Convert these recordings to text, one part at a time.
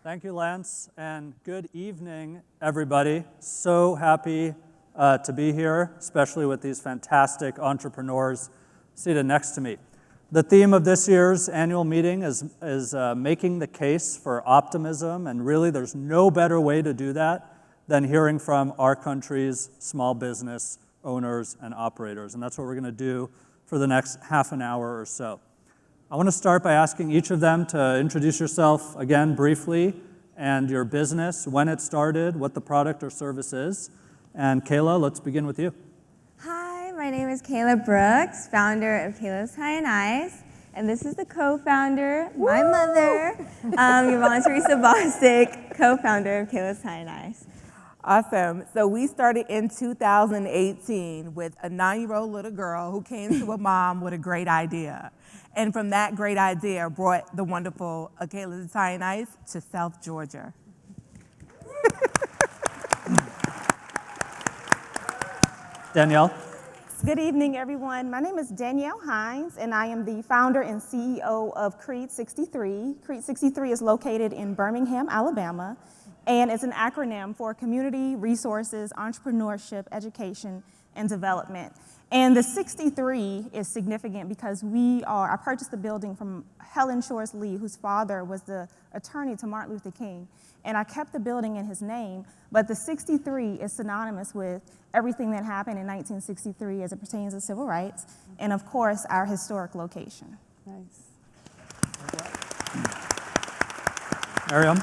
Thank you, Lance, and good evening, everybody. So happy to be here, especially with these fantastic entrepreneurs seated next to me. The theme of this year's annual meeting is making the case for optimism, and really there's no better way to do that than hearing from our country's small business owners and operators, and that's what we're going to do for the next half an hour or so. I want to start by asking each of them to introduce yourself again briefly and your business, when it started, what the product or service is. And Kayla, let's begin with you. Hi, my name is Kayla Brooks, founder of Kayla's Thai and Ice, and this is the co-founder, my mother, Yvonne Teresa Bostic, co-founder of Kayla's Thai and Ice. Awesome. So we started in 2018 with a 9-year-old little girl who came to a mom with a great idea. And from that great idea brought the wonderful Kayla's Thai and Ice to South Georgia. Danielle. Good evening, everyone. My name is Danielle Hines, and I am the founder and CEO of Creed 63. Creed 63 is located in Birmingham, Alabama, and it's an acronym for Community Resources, Entrepreneurship, Education, and Development. And the 63 is significant because I purchased the building from Helen Shores Lee, whose father was the attorney to Martin Luther King. And I kept the building in his name, but the 63 is synonymous with everything that happened in 1963 as it pertains to civil rights, and of course, our historic location. Nice. Miriam.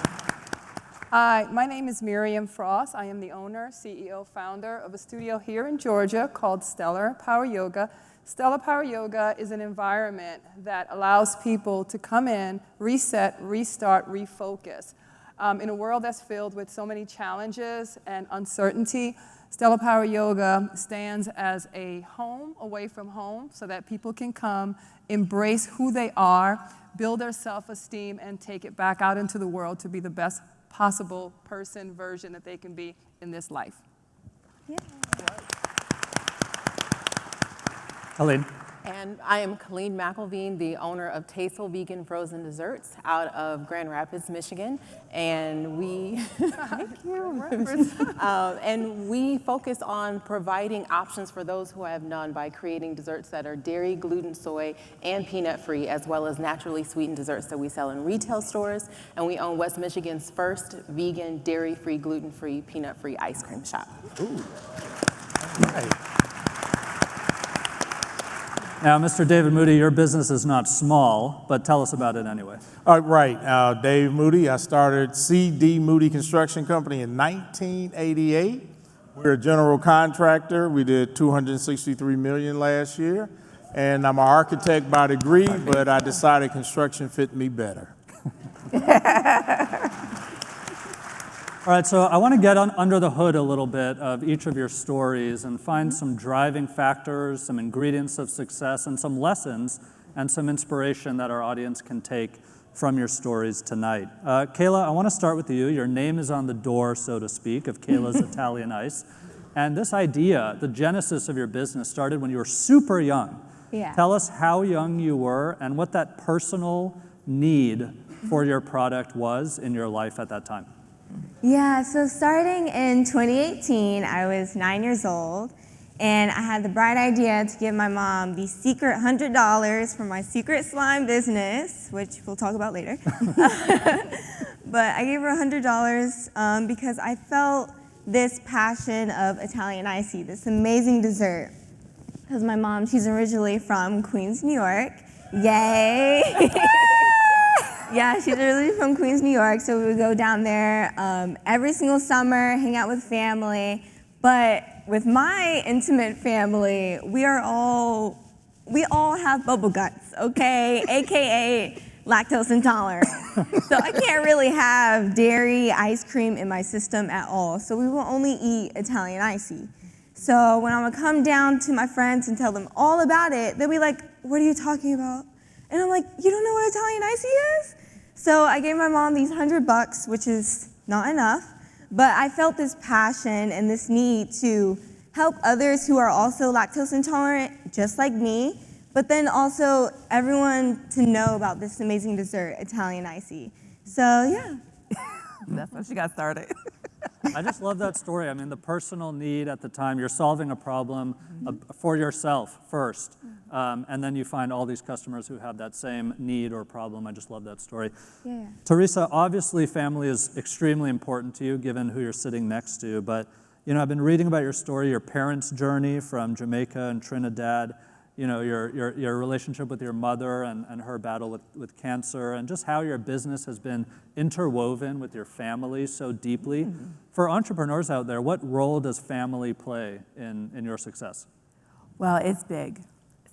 Hi, my name is Miriam Frost. I am the owner, CEO, founder of a studio here in Georgia called Stellar Power Yoga. Stellar Power Yoga is an environment that allows people to come in, reset, restart, refocus. In a world that's filled with so many challenges and uncertainty, Stellar Power Yoga stands as a home away from home so that people can come, embrace who they are, build their self-esteem, and take it back out into the world to be the best possible person, version that they can be in this life. Yeah. Helene. And I am Colleen McElveen, the owner of Tasteful Vegan Frozen Desserts out of Grand Rapids, Michigan. And thank you. And we focus on providing options for those who have none by creating desserts that are dairy, gluten, soy, and peanut-free, as well as naturally sweetened desserts that we sell in retail stores. And we own West Michigan's first vegan, dairy-free, gluten-free, peanut-free ice cream shop. Ooh. All right. Now, Mr. David Moody, your business is not small, but tell us about it anyway. Right. Dave Moody. I started C.D. Moody Construction Company in 1988. We're a general contractor. We did $263 million last year. And I'm an architect by degree, but I decided construction fit me better. All right, so I want to get under the hood a little bit of each of your stories and find some driving factors, some ingredients of success, and some lessons and some inspiration that our audience can take from your stories tonight. Kayla, I want to start with you. Your name is on the door, so to speak, of Kayla's Italian Ice. And this idea, the genesis of your business, started when you were super young. Yeah. Tell us how young you were and what that personal need for your product was in your life at that time. Yeah, so starting in 2018, I was 9 years old, and I had the bright idea to give my mom the secret $100 for my secret slime business, which we'll talk about later. But I gave her $100 because I felt this passion of Italian icy, this amazing dessert. Because my mom, she's originally from Queens, New York. Yay! Yeah, she's originally from Queens, New York, so we would go down there every single summer, hang out with family. But with my intimate family, we all have bubble guts, okay? AKA lactose intolerant. So I can't really have dairy ice cream in my system at all. So we will only eat Italian icy. So when I would come down to my friends and tell them all about it, they'll be like, "What are you talking about?" And I'm like, "You don't know what Italian icy is?" So I gave my mom these $100, which is not enough, but I felt this passion and this need to help others who are also lactose intolerant, just like me, but then also everyone to know about this amazing dessert, Italian icy. So yeah. That's how she got started. I just love that story. I mean, the personal need at the time, you're solving a problem for yourself first, and then you find all these customers who have that same need or problem. I just love that story. Yeah. Teresa, obviously family is extremely important to you given who you're sitting next to, but you know, I've been reading about your story, your parents' journey from Jamaica and Trinidad, you know, your relationship with your mother and her battle with cancer, and just how your business has been interwoven with your family so deeply. For entrepreneurs out there, what role does family play in your success? Well, it's big.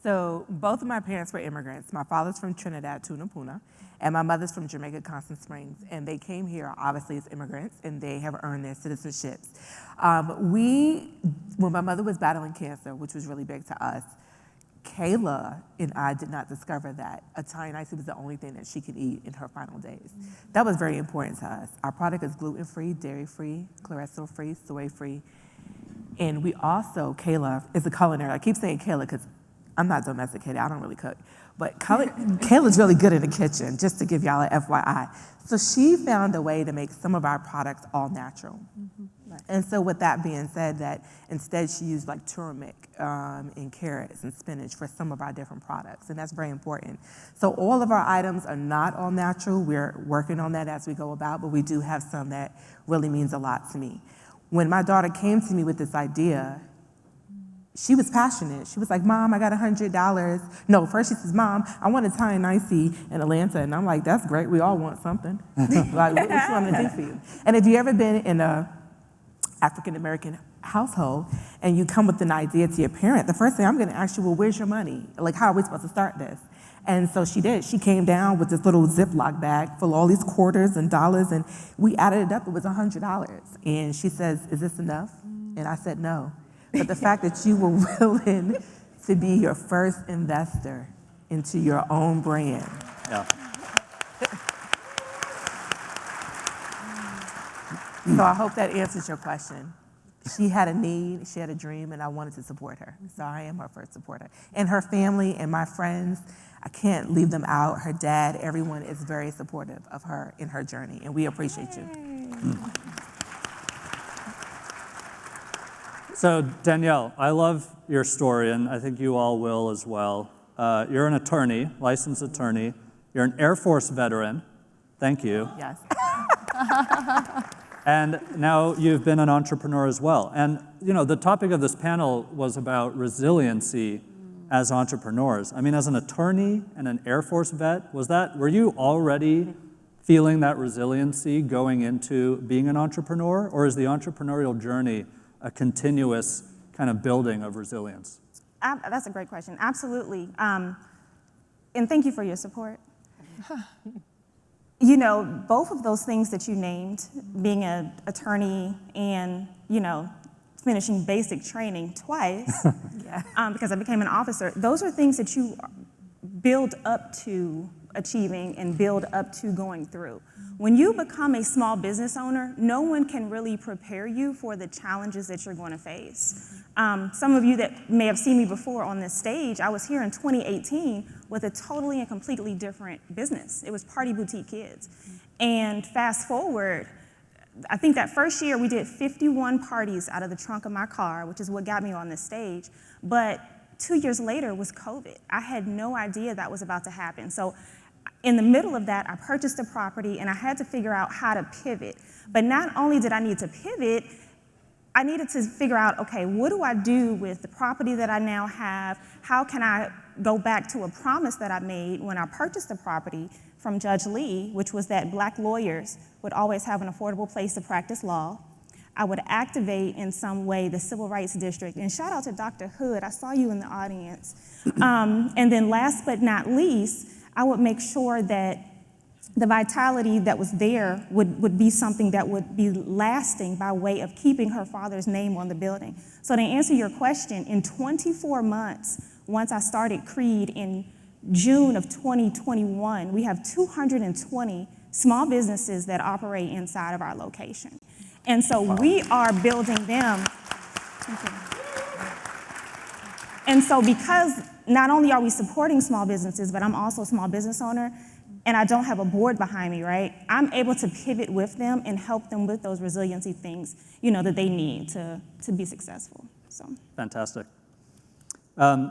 So both of my parents were immigrants. My father's from Trinidad, Tunapuna, and my mother's from Jamaica, Constant Springs. And they came here, obviously, as immigrants, and they have earned their citizenships. When my mother was battling cancer, which was really big to us, Kayla and I did not discover that Italian ice was the only thing that she could eat in her final days. That was very important to us. Our product is gluten-free, dairy-free, cholesterol-free, soy-free. And we also, Kayla is a culinary. I keep saying Kayla because I'm not domesticated, I don't really cook. But Kayla's really good in the kitchen, just to give y'all an FYI. So she found a way to make some of our products all natural. And so with that being said, that instead she used like turmeric and carrots and spinach for some of our different products, and that's very important. So all of our items are not all natural. We're working on that as we go about, but we do have some that really means a lot to me. When my daughter came to me with this idea, she was passionate. She was like, Mom, I got $100. No, first she says, Mom, I want Italian iced tea in Atlanta. And I'm like, that's great. We all want something. Like, what you want me to do for you? And if you ever been in a African-American household and you come with an idea to your parent, the first thing I'm going to ask you, well, where's your money? Like, how are we supposed to start this? And so she did. She came down with this little Ziploc bag full of all these quarters and dollars, and we added it up. It was $100. And she says, is this enough? And I said, no. But the fact that you were willing to be your first investor into your own brand. Yeah. So I hope that answers your question. She had a need, she had a dream, and I wanted to support her. So I am her first supporter. And her family and my friends, I can't leave them out. Her dad, everyone is very supportive of her in her journey, and we appreciate you. So Danielle, I love your story, and I think you all will as well. You're an attorney, licensed attorney. You're an Air Force veteran. Thank you. Yes. And now you've been an entrepreneur as well. And you know, the topic of this panel was about resiliency as entrepreneurs. I mean, as an attorney and an Air Force vet, were you already feeling that resiliency going into being an entrepreneur, or is the entrepreneurial journey a continuous kind of building of resilience? That's a great question. Absolutely. And thank you for your support. You know, both of those things that you named, being an attorney and, you know, finishing basic training twice, because I became an officer, those are things that you build up to achieving and build up to going through. When you become a small business owner, no one can really prepare you for the challenges that you're going to face. Some of you that may have seen me before on this stage, I was here in 2018 with a totally and completely different business. It was Party Boutique Kids. And fast forward, I think that first year we did 51 parties out of the trunk of my car, which is what got me on this stage. But 2 years later was COVID. I had no idea that was about to happen. So in the middle of that, I purchased a property and I had to figure out how to pivot. But not only did I need to pivot, I needed to figure out, okay, what do I do with the property that I now have? How can I go back to a promise that I made when I purchased the property from Judge Lee, which was that Black lawyers would always have an affordable place to practice law. I would activate in some way the Civil Rights District. And shout out to Dr. Hood, I saw you in the audience. And then last but not least, I would make sure that the vitality that was there would be something that would be lasting by way of keeping her father's name on the building. So to answer your question, in 24 months, once I started Creed in June of 2021, we have 220 small businesses that operate inside of our location. And so we are building them. And so because not only are we supporting small businesses, but I'm also a small business owner, and I don't have a board behind me, right? I'm able to pivot with them and help them with those resiliency things, that they need to be successful. So. Fantastic.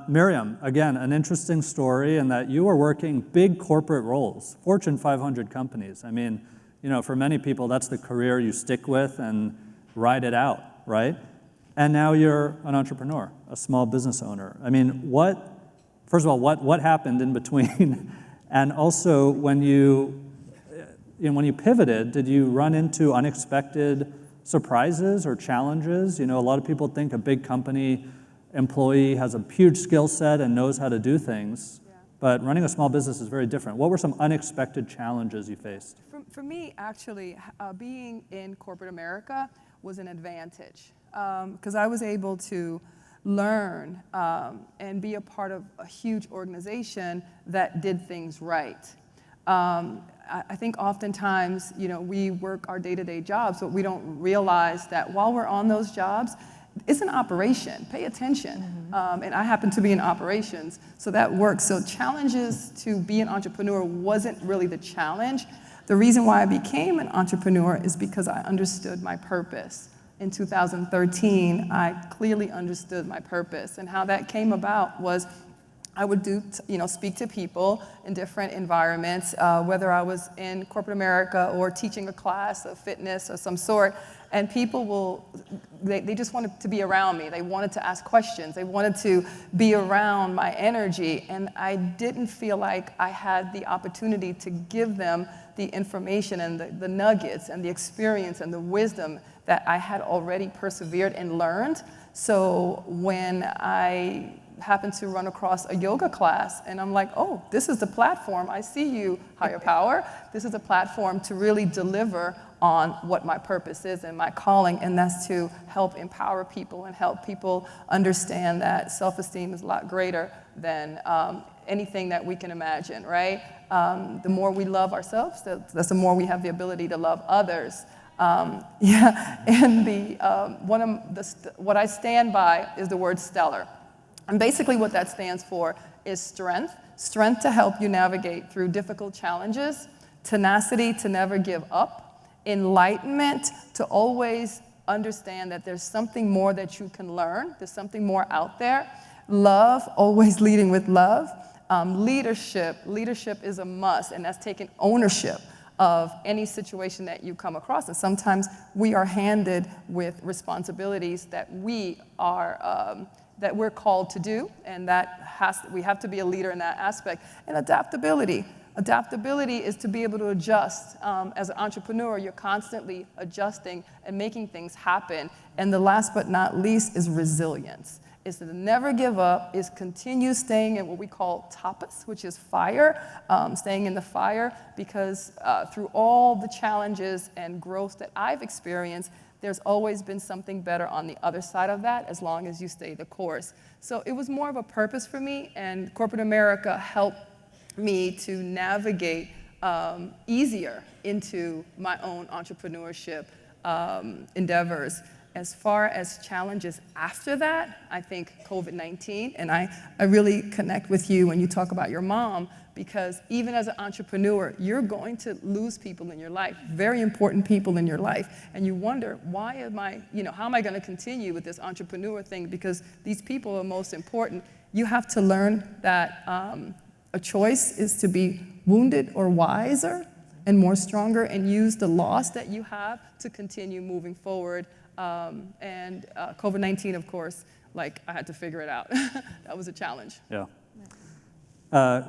Miriam, again, an interesting story in that you were working big corporate roles, Fortune 500 companies. I mean, for many people, that's the career you stick with and ride it out, right? And now you're an entrepreneur, a small business owner. I mean, first of all, what happened in between? And also, when you pivoted, did you run into unexpected surprises or challenges? A lot of people think a big company employee has a huge skill set and knows how to do things, but running a small business is very different. What were some unexpected challenges you faced? For me, actually, being in corporate America was an advantage because I was able to learn and be a part of a huge organization that did things right. I think oftentimes, we work our day-to-day jobs, but we don't realize that while we're on those jobs, it's an operation. Pay attention. And I happen to be in operations, so that works. So challenges to be an entrepreneur wasn't really the challenge. The reason why I became an entrepreneur is because I understood my purpose. In 2013, I clearly understood my purpose, and how that came about was I would speak to people in different environments, whether I was in corporate America or teaching a class of fitness of some sort, and people they just wanted to be around me. They wanted to ask questions. They wanted to be around my energy, and I didn't feel like I had the opportunity to give them the information and the nuggets and the experience and the wisdom that I had already persevered and learned. So when I happened to run across a yoga class, and I'm like, oh, this is the platform. I see you, higher power. This is a platform to really deliver on what my purpose is and my calling, and that's to help empower people and help people understand that self-esteem is a lot greater than anything that we can imagine, right? The more we love ourselves, that's the more we have the ability to love others. And what I stand by is the word stellar. And basically what that stands for is strength to help you navigate through difficult challenges, tenacity to never give up, enlightenment to always understand that there's something more that you can learn, there's something more out there, love, always leading with love, leadership is a must, and that's taking ownership of any situation that you come across. And sometimes we are handed with responsibilities that we're called to do, and we have to be a leader in that aspect. And adaptability is to be able to adjust. As an entrepreneur, you're constantly adjusting and making things happen. And the last but not least is resilience. Is to never give up, is continue staying in what we call tapas, which is fire, staying in the fire, because through all the challenges and growth that I've experienced, there's always been something better on the other side of that, as long as you stay the course. So it was more of a purpose for me, and corporate America helped me to navigate easier into my own entrepreneurship endeavors. As far as challenges after that, I think COVID-19, and I really connect with you when you talk about your mom, because even as an entrepreneur, you're going to lose people in your life, very important people in your life, and you wonder, how am I going to continue with this entrepreneur thing, because these people are most important. You have to learn that a choice is to be wounded or wiser and more stronger, and use the loss that you have to continue moving forward. And COVID-19, of course, I had to figure it out. That was a challenge. Yeah.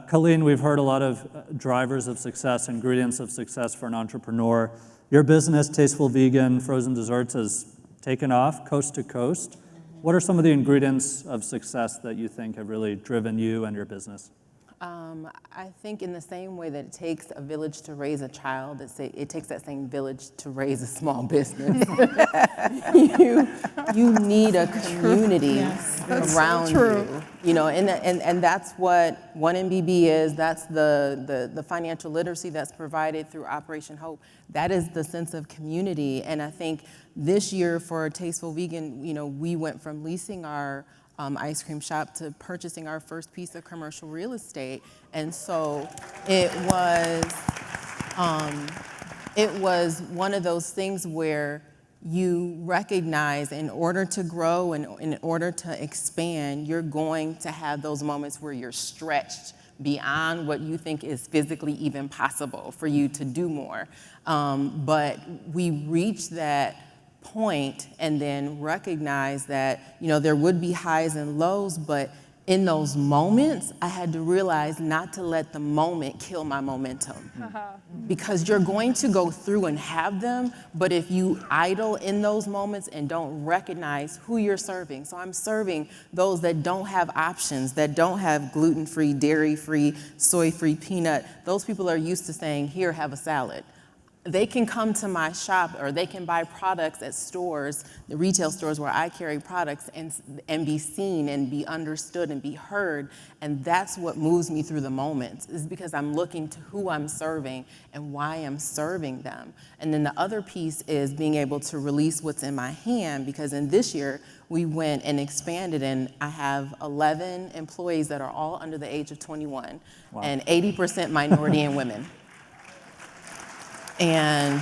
Colleen, we've heard a lot of drivers of success, ingredients of success for an entrepreneur. Your business, Tasteful Vegan Frozen Desserts, has taken off coast to coast. What are some of the ingredients of success that you think have really driven you and your business? I think in the same way that it takes a village to raise a child, it takes that same village to raise a small business. you need a community around you. And that's what 1MBB is. That's the financial literacy that's provided through Operation Hope. That is the sense of community. And I think this year for Tasteful Vegan, we went from leasing our ice cream shop to purchasing our first piece of commercial real estate. And so it was one of those things where you recognize in order to grow and in order to expand, you're going to have those moments where you're stretched beyond what you think is physically even possible for you to do more. But we reach that point and then recognize that, there would be highs and lows, but in those moments, I had to realize not to let the moment kill my momentum. Because you're going to go through and have them, but if you idle in those moments and don't recognize who you're serving. So I'm serving those that don't have options, that don't have gluten-free, dairy-free, soy-free, peanut. Those people are used to saying, here, have a salad. They can come to my shop or they can buy products at stores, the retail stores where I carry products, and be seen and be understood and be heard. And that's what moves me through the moments, is because I'm looking to who I'm serving and why I'm serving them. And then the other piece is being able to release what's in my hand, because in this year, we went and expanded, and I have 11 employees that are all under the age of 21, wow, and 80% minority and women. And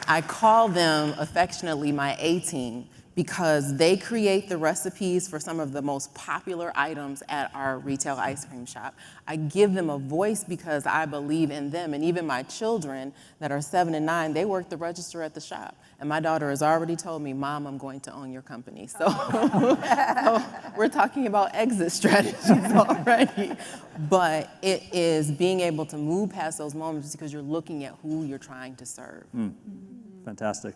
I call them affectionately my A-team, because they create the recipes for some of the most popular items at our retail ice cream shop. I give them a voice because I believe in them. And even my children that are 7 and 9, they work the register at the shop. And my daughter has already told me, Mom, I'm going to own your company. So, so we're talking about exit strategies already. But it is being able to move past those moments because you're looking at who you're trying to serve. Fantastic.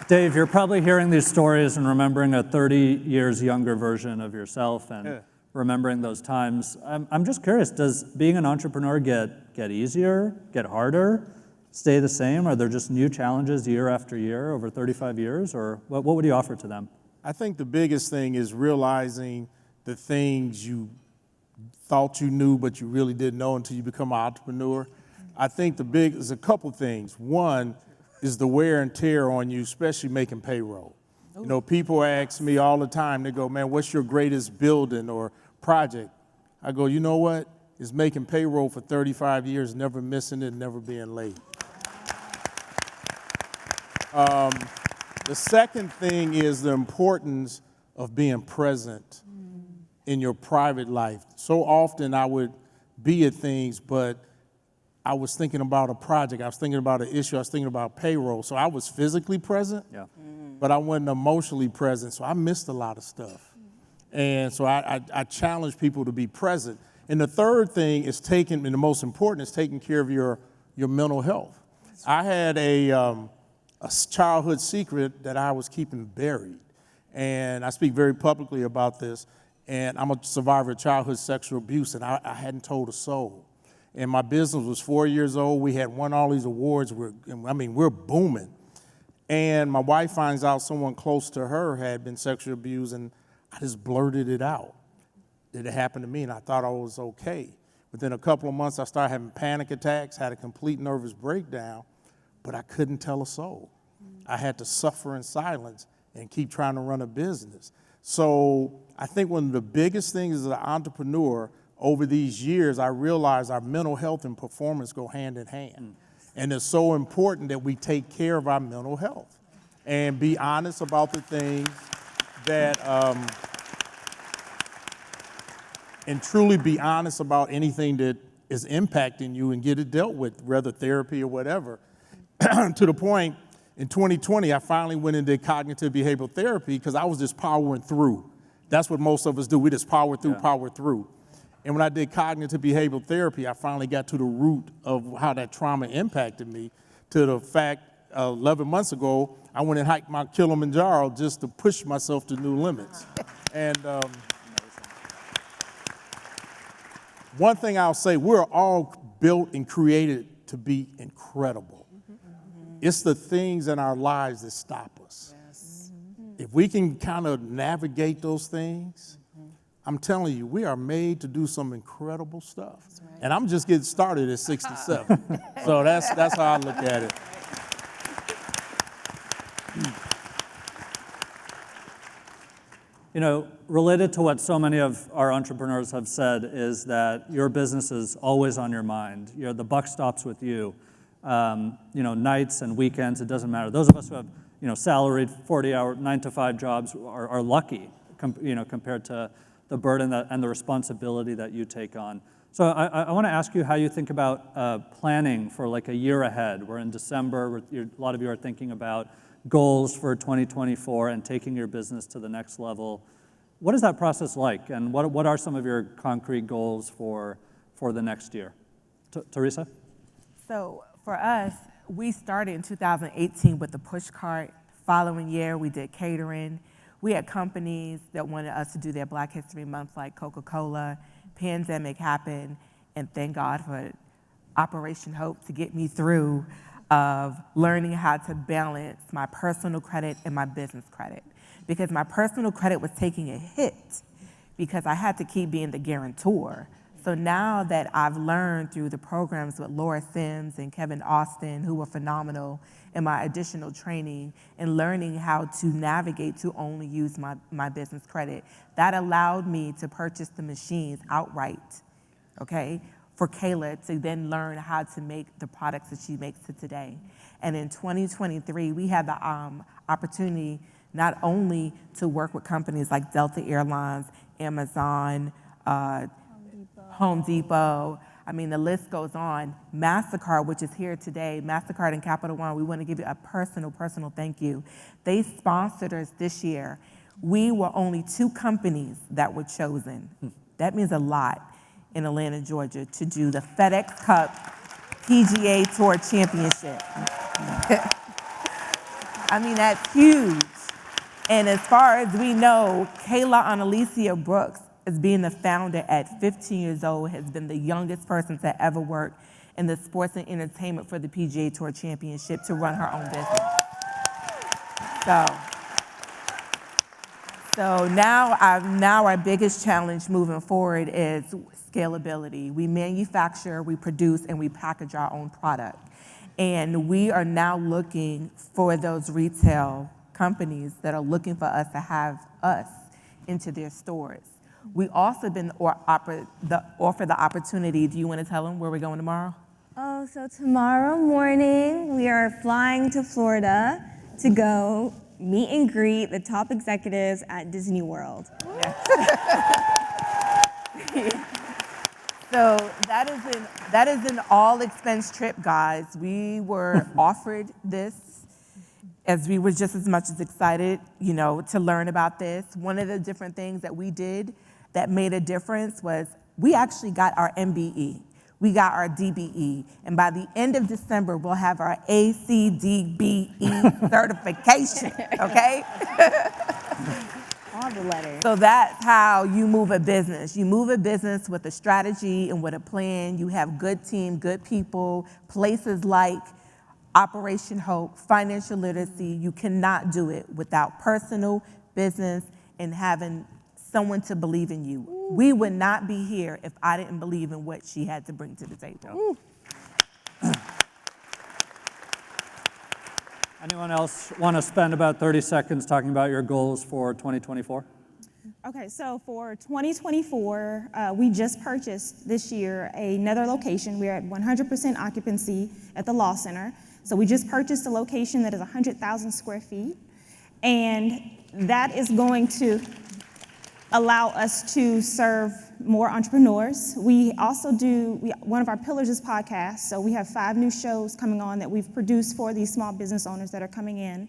Dave, you're probably hearing these stories and remembering a 30 years younger version of yourself and remembering those times. I'm just curious, does being an entrepreneur get easier, get harder, stay the same? Are there just new challenges year after year over 35 years? Or what would you offer to them? I think the biggest thing is realizing the things you thought you knew, but you really didn't know until you become an entrepreneur. I think there's a couple things. One is the wear and tear on you, especially making payroll. People ask me all the time, they go, man, what's your greatest building or project? I go, you know what? It's making payroll for 35 years, never missing it, never being late. The second thing is the importance of being present in your private life. So often I would be at things, but I was thinking about a project, I was thinking about an issue, I was thinking about payroll. So I was physically present, but I wasn't emotionally present, so I missed a lot of stuff. And so I challenge people to be present. And the third thing is and the most important is taking care of your mental health. I had a childhood secret that I was keeping buried. And I speak very publicly about this. And I'm a survivor of childhood sexual abuse, and I hadn't told a soul. And my business was 4 years old. We had won all these awards. We're booming. And my wife finds out someone close to her had been sexually abused, and I just blurted it out. It happened to me, and I thought I was okay. Within a couple of months, I started having panic attacks, had a complete nervous breakdown, but I couldn't tell a soul. I had to suffer in silence and keep trying to run a business. So I think one of the biggest things as an entrepreneur over these years, I realized our mental health and performance go hand in hand. And it's so important that we take care of our mental health and be honest about the things that, and truly be honest about anything that is impacting you and get it dealt with, whether therapy or whatever. To the point, in 2020, I finally went into cognitive behavioral therapy because I was just powering through. That's what most of us do. We just power through. And when I did cognitive behavioral therapy, I finally got to the root of how that trauma impacted me, to the fact 11 months ago, I went and hiked Mount Kilimanjaro just to push myself to new limits. And one thing I'll say, we're all built and created to be incredible. It's the things in our lives that stop us. If we can kind of navigate those things, I'm telling you, we are made to do some incredible stuff. Right. And I'm just getting started at 67. So that's how I look at it. Related to what so many of our entrepreneurs have said is that your business is always on your mind. The buck stops with you. Nights and weekends, it doesn't matter. Those of us who have, salaried 40-hour, 9-to-5 jobs are lucky, compared to the burden and the responsibility that you take on. So I want to ask you how you think about planning for like a year ahead. We're in December. A lot of you are thinking about goals for 2024 and taking your business to the next level. What is that process like, and what are some of your concrete goals for the next year? Teresa? So for us, we started in 2018 with the push cart. Following year, we did catering. We had companies that wanted us to do their Black History Month, like Coca-Cola. Pandemic happened, and thank God for Operation Hope to get me through of learning how to balance my personal credit and my business credit. Because my personal credit was taking a hit because I had to keep being the guarantor. So now that I've learned through the programs with Laura Sims and Kevin Austin, who were phenomenal, in my additional training and learning how to navigate to only use my business credit, that allowed me to purchase the machines outright, okay, for Kayla to then learn how to make the products that she makes today. And in 2023, we had the opportunity not only to work with companies like Delta Airlines, Amazon, Home Depot. I mean, the list goes on. MasterCard, which is here today, MasterCard and Capital One, we want to give you a personal thank you. They sponsored us this year. We were only 2 companies that were chosen. That means a lot in Atlanta, Georgia, to do the FedEx Cup PGA Tour Championship. I mean, that's huge. And as far as we know, Kayla Annalicia Brooks, as being the founder at 15 years old, has been the youngest person to ever work in the sports and entertainment for the PGA Tour Championship to run her own business. So now our biggest challenge moving forward is scalability. We manufacture, we produce, and we package our own product. And we are now looking for those retail companies that are looking for us to have us into their stores. We also been offered the opportunity. Do you want to tell them where we're going tomorrow? Oh, so tomorrow morning we are flying to Florida to go meet and greet the top executives at Disney World. So that is an all-expense trip, guys. We were offered this as we were just as much as excited, to learn about this. One of the different things that we did that made a difference was we actually got our MBE. We got our DBE. And by the end of December, we'll have our ACDBE certification, okay? All the letters. So that's how you move a business. You move a business with a strategy and with a plan. You have good team, good people, places like Operation Hope, financial literacy. You cannot do it without personal, business, and having someone to believe in you. We would not be here if I didn't believe in what she had to bring to the table. Anyone else want to spend about 30 seconds talking about your goals for 2024? Okay, so for 2024, we just purchased this year another location. We're at 100% occupancy at the Law Center. So we just purchased a location that is 100,000 square feet, and that is going to allow us to serve more entrepreneurs. We also one of our pillars is podcasts, so we have 5 new shows coming on that we've produced for these small business owners that are coming in.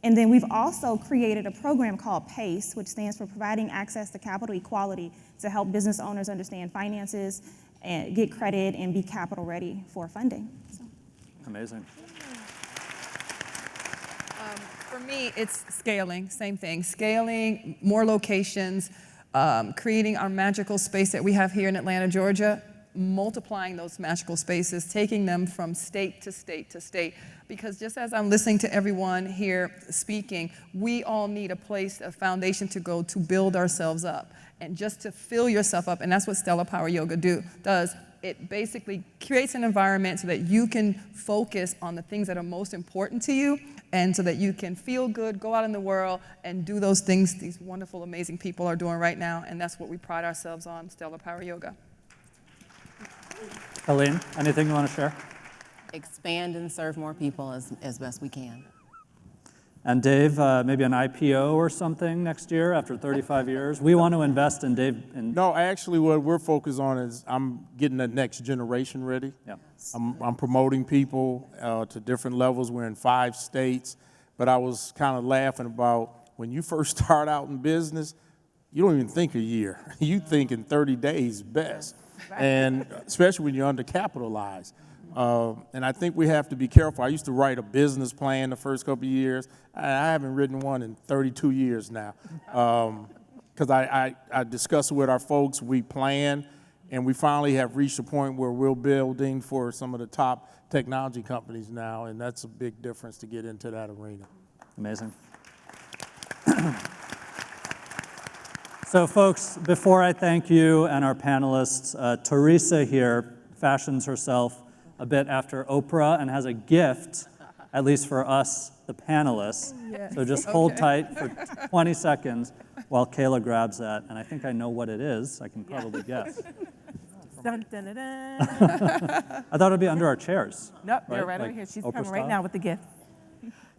And then we've also created a program called PACE, which stands for Providing Access to Capital Equality, to help business owners understand finances and get credit and be capital ready for funding. So. Amazing. For me, it's scaling, same thing. Scaling, more locations, creating our magical space that we have here in Atlanta, Georgia. multiplying those magical spaces, taking them from state to state to state. Because just as I'm listening to everyone here speaking, we all need a place, a foundation to go to build ourselves up and just to fill yourself up. And that's what Stellar Power Yoga does. It basically creates an environment so that you can focus on the things that are most important to you, and so that you can feel good, go out in the world, and do those things these wonderful, amazing people are doing right now. And that's what we pride ourselves on, Stellar Power Yoga. Helene, anything you want to share? Expand and serve more people as best we can. And Dave, maybe an IPO or something next year after 35 years? We want to invest in Dave. No, actually, what we're focused on is I'm getting the next generation ready. Yeah. I'm promoting people to different levels. We're in 5 states. But I was kind of laughing about when you first start out in business, you don't even think a year. You think in 30 days best, and especially when you're undercapitalized. And I think we have to be careful. I used to write a business plan the first couple of years. I haven't written one in 32 years now. Because I discuss it with our folks, we plan, and we finally have reached a point where we're building for some of the top technology companies now, and that's a big difference to get into that arena. Amazing. So folks, before I thank you and our panelists, Teresa here fashions herself a bit after Oprah and has a gift, at least for us, the panelists. Yes. So just hold tight for 20 seconds while Kayla grabs that. And I think I know what it is. I can probably guess. Dun, dun, dun, dun. I thought it'd be under our chairs. Nope, they're right right over like here. She's Oprah coming right style? now with the gift.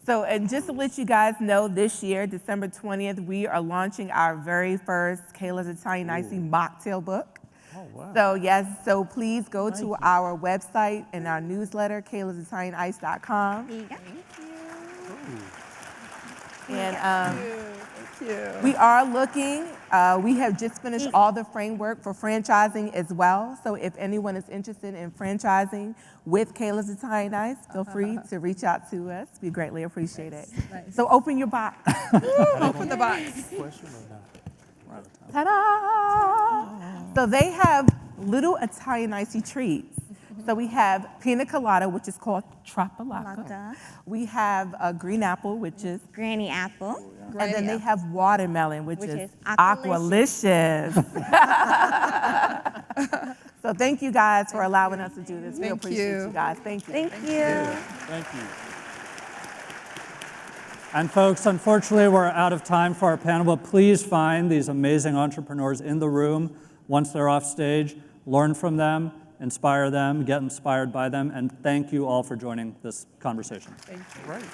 So, and just to let you guys know, this year, December 20th, we are launching our very first Kayla's Italian Icy mocktail book. Oh, wow. So yes, so please go to our website and our newsletter, kaylasitalianice.com. Thank you. And we are looking, we have just finished all the framework for franchising as well. So if anyone is interested in franchising with Kayla's Italian Ice, feel free to reach out to us. We greatly appreciate it. Nice. So open your box. Open the box. Question or not? Ta-da! So they have little Italian icy treats. So we have pina colada, which is called Tropalaca. Lata. We have a green apple, which is, Granny apple. and then they have watermelon, which Which is is aqualicious. So thank you guys for allowing us to do this. We Thank appreciate you. you guys. Thank you. Thank you. Thank you. And folks, unfortunately, we're out of time for our panel, but please find these amazing entrepreneurs in the room once they're off stage, learn from them, inspire them, get inspired by them, and thank you all for joining this conversation. Thank you. Great.